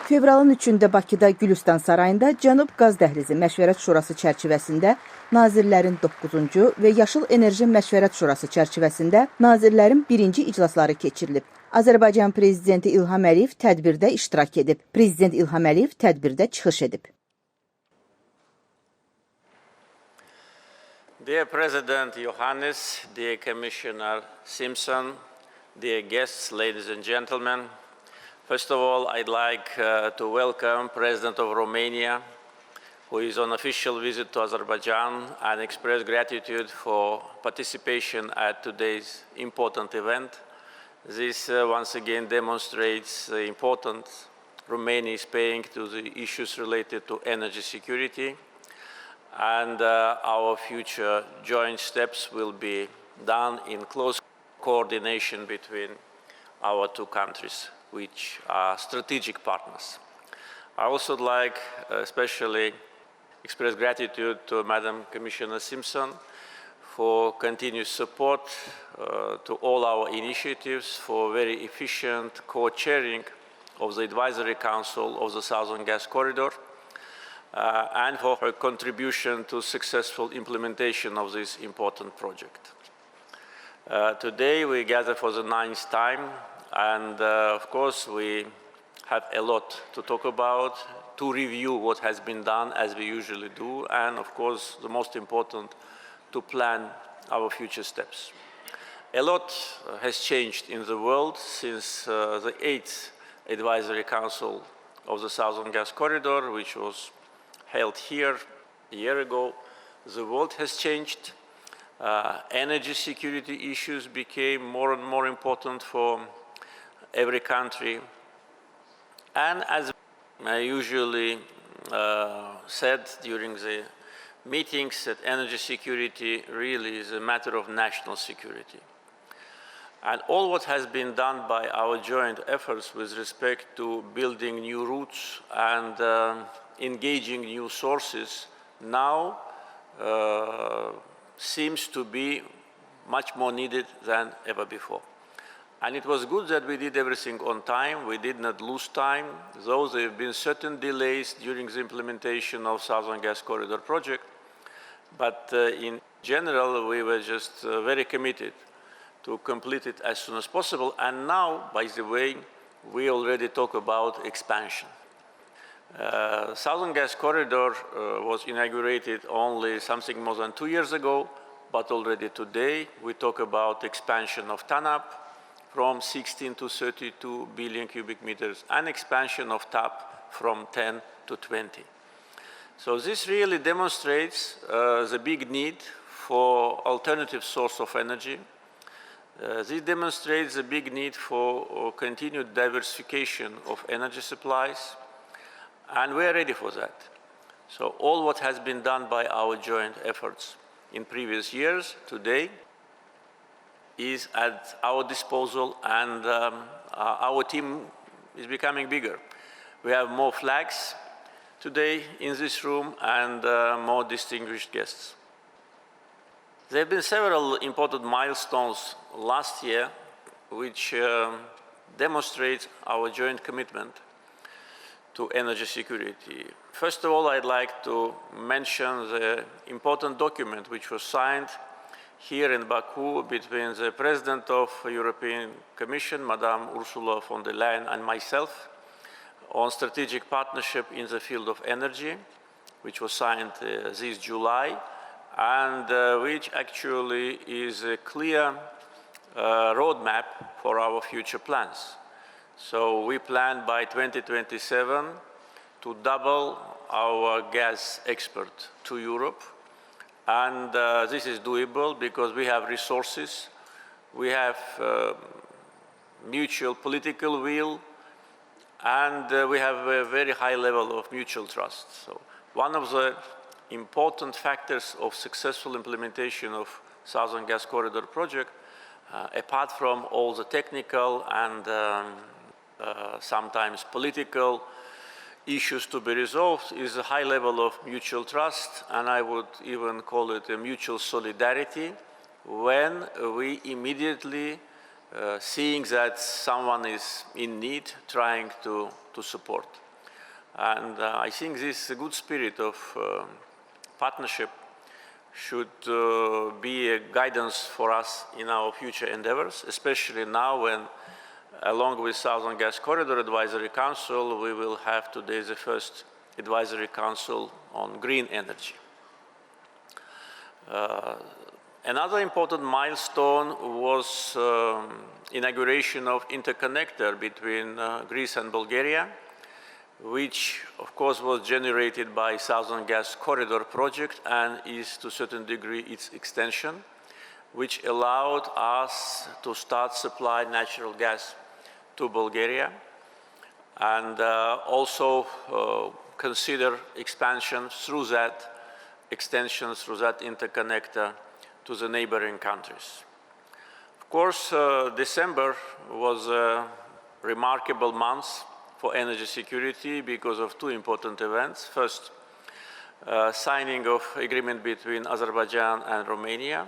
Fevralın 3-də Bakıda Gülüstan sarayında Cənub qaz Dəhlizi Məşvərət Şurası çərçivəsində nazirlərin 9-cu və Yaşıl Enerji Məşvərət Şurası çərçivəsində nazirlərin 1-ci iclasları keçirilib. Azərbaycan Prezidenti İlham Əliyev tədbirdə iştirak edib. Prezident İlham Əliyev tədbirdə çıxış edib. Dear President Yohannes, dear Commissioner Simpson, dear guests, ladies and gentlemen, first of all, I'd like to welcome President of Romania, who is on official visit to Azerbaijan, and express gratitude for participation at today's important event. This once again demonstrates the importance Romania is paying to the issues related to energy security, and our future joint steps will be done in close coordination between our two countries, which are strategic partners. I also would like especially express gratitude to Madam Commissioner Simpson for continuous support to all our initiatives, for very efficient co-chairing of the Advisory Council of the Southern Gas Corridor, and for her contribution to successful implementation of this important project. Today we gather for the 9th time, and of course we have a lot to talk about, to review what has been done as we usually do, and of course the most important, to plan our future steps. A lot has changed in the world since the 8th Advisory Council of the Southern Gas Corridor, which was held here a year ago. The world has changed. Energy security issues became more and more important for every country. And as I usually said during the meetings, that energy security really is a matter of national security. And all what has been done by our joint efforts with respect to building new routes and engaging new sources now seems to be much more needed than ever before. And it was good that we did everything on time. We did not lose time, though there have been certain delays during the implementation of Southern Gas Corridor project. But in general, we were just very committed to complete it as soon as possible. And now, by the way, we already talk about expansion. Southern Gas Corridor was inaugurated only something more than 2 years ago, but already today we talk about expansion of TANAP from 16 to 32 billion cubic meters, and expansion of TAP from 10 to 20. So this really demonstrates the big need for alternative source of energy. This demonstrates the big need for continued diversification of energy supplies, and we are ready for that. So all what has been done by our joint efforts in previous years today is at our disposal, and our team is becoming bigger. We have more flags today in this room and more distinguished guests. There have been several important milestones last year which demonstrate our joint commitment to energy security. First of all, I'd like to mention the important document which was signed here in Baku between the President of the European Commission, Madame Ursula von der Leyen, and myself on strategic partnership in the field of energy, which was signed this July, and which actually is a clear roadmap for our future plans. So we plan by 2027 to double our gas export to Europe. And this is doable because we have resources, we have mutual political will, and we have a very high level of mutual trust. So one of the important factors of successful implementation of Southern Gas Corridor project, apart from all the technical and sometimes political issues to be resolved, is a high level of mutual trust, and I would even call it a mutual solidarity, when we immediately seeing that someone is in need, trying to support. And I think this good spirit of partnership should be a guidance for us in our future endeavors, especially now when, along with Southern Gas Corridor Advisory Council, we will have today the first Advisory Council on green energy. Another important milestone was inauguration of interconnector between Greece and Bulgaria, which of course was generated by Southern Gas Corridor project and is to a certain degree its extension, which allowed us to start supply natural gas to Bulgaria and also consider expansion through that extension, through that interconnector to the neighboring countries. Of course, December was a remarkable month for energy security because of two important events. First, signing of agreement between Azerbaijan and Romania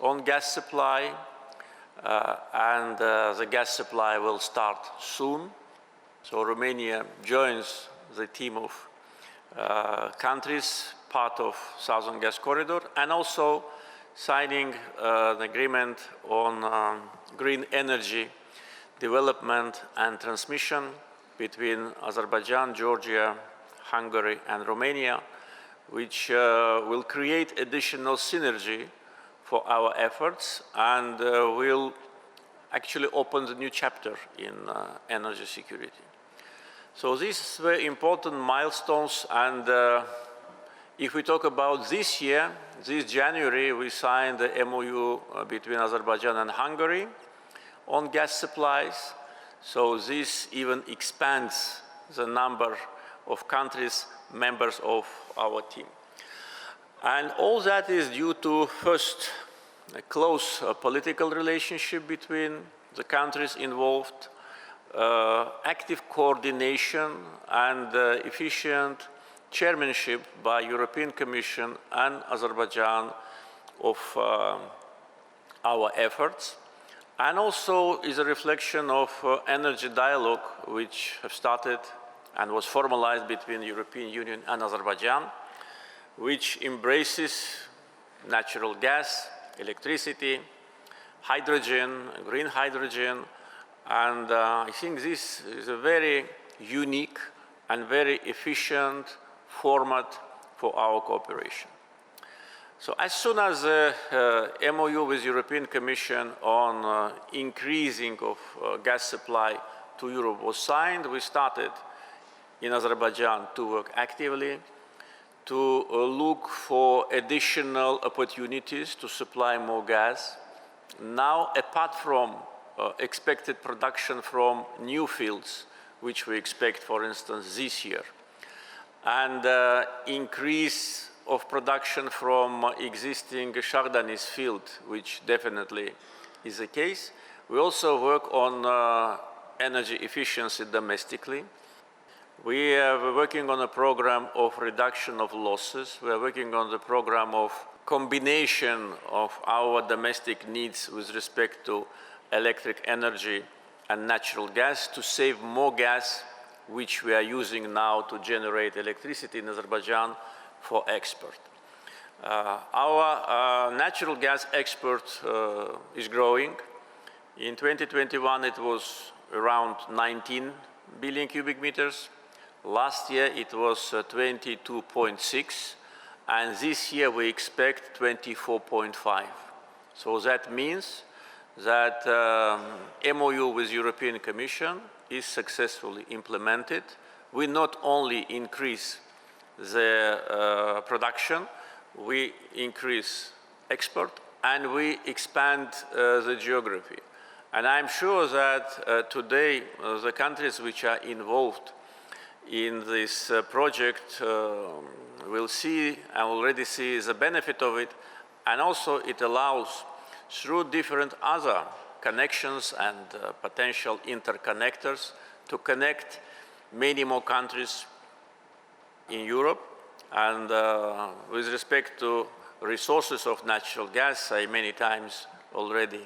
on gas supply, and the gas supply will start soon. So Romania joins the team of countries part of Southern Gas Corridor, and also signing an agreement on green energy development and transmission between Azerbaijan, Georgia, Hungary, and Romania, which will create additional synergy for our efforts and will actually open the new chapter in energy security. So these were important milestones, and if we talk about this year, this January, we signed the MOU between Azerbaijan and Hungary on gas supplies. So this even expands the number of countries members of our team. And all that is due to, first, a close political relationship between the countries involved, active coordination and efficient chairmanship by European Commission and Azerbaijan of our efforts, and also is a reflection of energy dialogue which have started and was formalized between the European Union and Azerbaijan, which embraces natural gas, electricity, hydrogen, green hydrogen, and I think this is a very unique and very efficient format for our cooperation. So as soon as the MOU with European Commission on increasing of gas supply to Europe was signed, we started in Azerbaijan to work actively to look for additional opportunities to supply more gas. Now, apart from expected production from new fields, which we expect, for instance, this year, and increase of production from existing Shahdanis field, which definitely is the case. We also work on energy efficiency domestically. We are working on a program of reduction of losses. We are working on the program of combination of our domestic needs with respect to electric energy and natural gas to save more gas, which we are using now to generate electricity in Azerbaijan for export. Our natural gas export is growing. In 2021, it was around 19 billion cubic meters. Last year, it was 22.6, and this year we expect 24.5. So that means that MOU with European Commission is successfully implemented. We not only increase the production, we increase export, and we expand the geography. And I'm sure that today the countries which are involved in this project will see and already see the benefit of it, and also it allows, through different other connections and potential interconnectors, to connect many more countries in Europe. And with respect to resources of natural gas, I many times already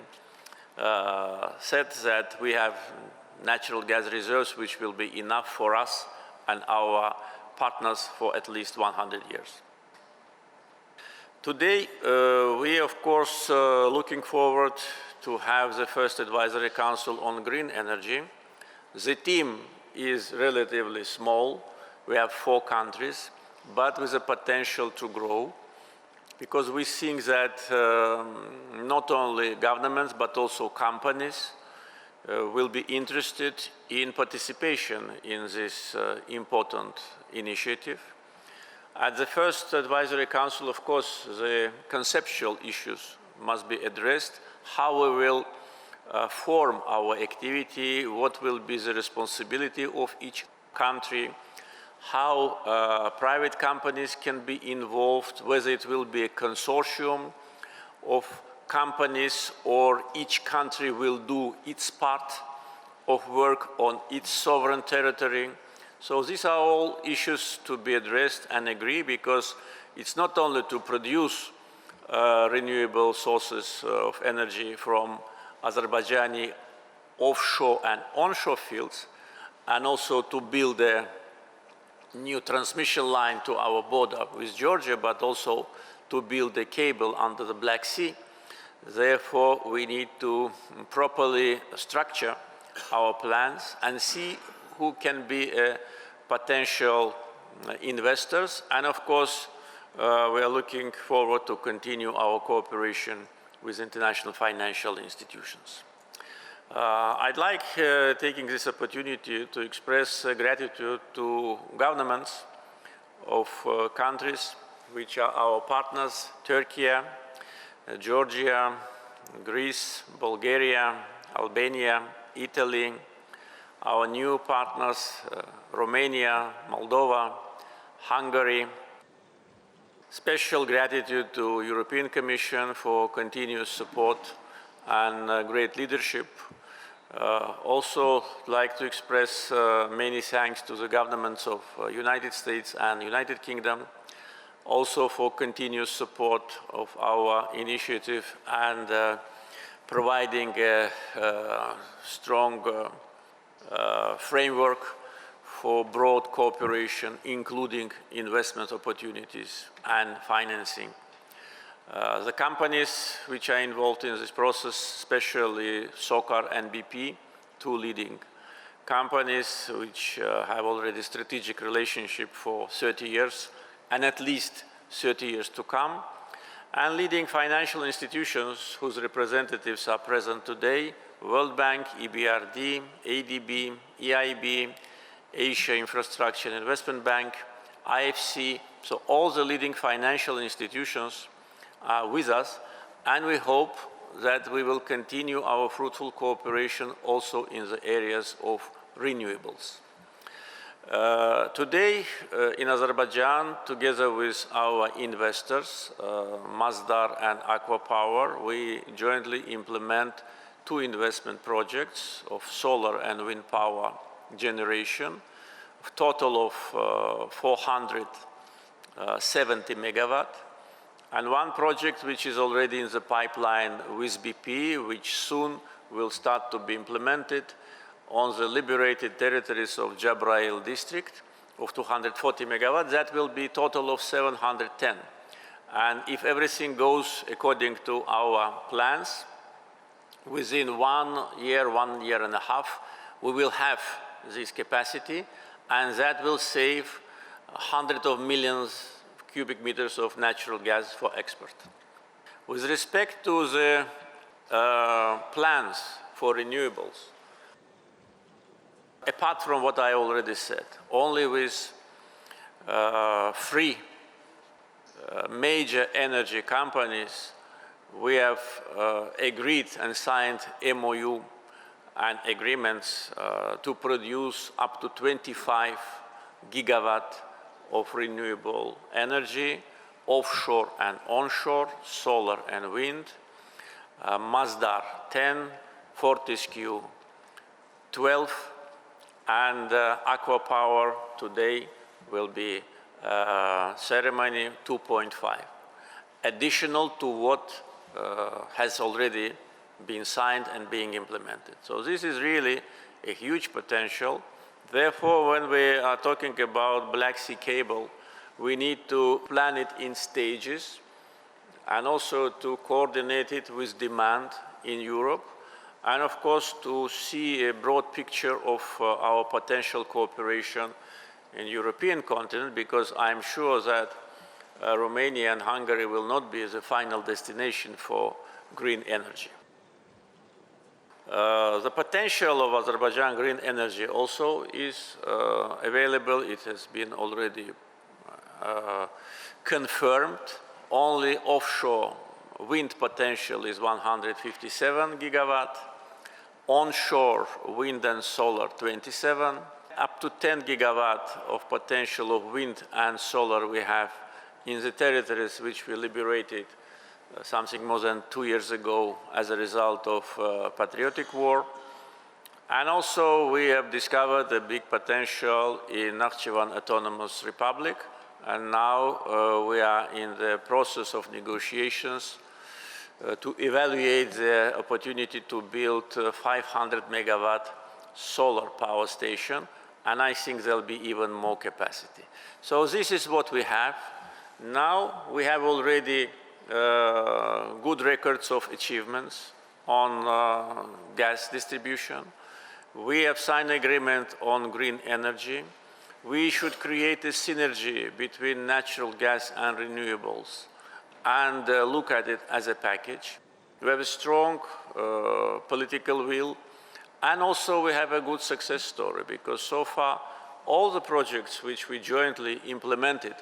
said that we have natural gas reserves which will be enough for us and our partners for at least 100 years. Today, we of course looking forward to have the first advisory council on green energy. The team is relatively small. We have 4 countries, but with the potential to grow, because we think that not only governments but also companies will be interested in participation in this important initiative. At the first advisory council, of course, the conceptual issues must be addressed, how we will form our activity, what will be the responsibility of each country, how private companies can be involved, whether it will be a consortium of companies or each country will do its part of work on its sovereign territory. So these are all issues to be addressed and agree, because it's not only to produce renewable sources of energy from Azerbaijani offshore and onshore fields, and also to build a new transmission line to our border with Georgia, but also to build a cable under the Black Sea. Therefore, we need to properly structure our plans and see who can be potential investors. And of course, we are looking forward to continue our cooperation with international financial institutions. I'd like, taking this opportunity, to express gratitude to governments of countries which are our partners: Turkey, Georgia, Greece, Bulgaria, Albania, Italy, our new partners, Romania, Moldova, Hungary. Special gratitude to European Commission for continuous support and great leadership. Also like to express many thanks to the governments of United States and United Kingdom, also for continuous support of our initiative and providing a strong framework for broad cooperation, including investment opportunities and financing. The companies which are involved in this process, especially SOCAR and BP, 2 leading companies which have already strategic relationship for 30 years and at least 30 years to come, and leading financial institutions whose representatives are present today: World Bank, EBRD, ADB, EIB, Asia Infrastructure and Investment Bank, IFC. So all the leading financial institutions are with us, and we hope that we will continue our fruitful cooperation also in the areas of renewables. Today in Azerbaijan, together with our investors, Masdar and Aqua Power, we jointly implement 2 investment projects of solar and wind power generation, a total of 470 megawatt, and 1 project which is already in the pipeline with BP, which soon will start to be implemented on the liberated territories of Jabrail district of 240 megawatts. That will be a total of 710. And if everything goes according to our plans, within 1 year, 1.5 years, we will have this capacity, and that will save hundreds of millions cubic meters of natural gas for export. With respect to the plans for renewables, apart from what I already said, only with 3 major energy companies we have agreed and signed MOU and agreements to produce up to 25 gigawatt of renewable energy, offshore and onshore, solar and wind. Masdar 10, Fortescue 12, and Aqua Power today will be ceremony 2.5, additional to what has already been signed and being implemented. So this is really a huge potential Therefore, when we are talking about Black Sea cable, we need to plan it in stages and also to coordinate it with demand in Europe, and of course to see a broad picture of our potential cooperation in European continent, because I'm sure that Romania and Hungary will not be the final destination for green energy. The potential of Azerbaijan green energy also is available. It has been already confirmed. Only offshore wind potential is 157 gigawatt, onshore wind and solar 27, up to 10 gigawatt of potential of wind and solar we have in the territories which we liberated something more than 2 years ago as a result of patriotic war. And also we have discovered a big potential in Nakhchivan Autonomous Republic, and now we are in the process of negotiations to evaluate the opportunity to build a 500 megawatt solar power station, and I think there'll be even more capacity. So this is what we have. Now we have already good records of achievements on gas distribution. We have signed an agreement on green energy. We should create a synergy between natural gas and renewables and look at it as a package. We have a strong political will, and also we have a good success story, because so far all the projects which we jointly implemented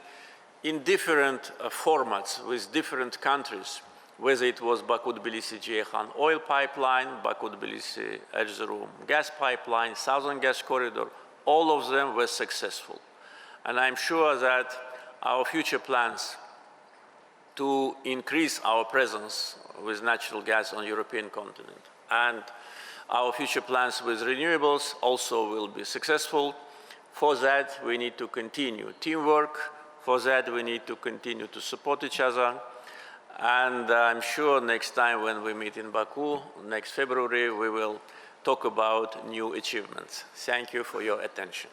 in different formats with different countries, whether it was Baku-Tbilisi-Ceyhan oil pipeline, Baku-Tbilisi-Erzurum gas pipeline, Southern Gas Corridor, all of them were successful. And I'm sure that our future plans to increase our presence with natural gas on the European continent and our future plans with renewables also will be successful. For that, we need to continue teamwork. For that, we need to continue to support each other. And I'm sure next time when we meet in Baku, next February, we will talk about new achievements. Thank you for your attention.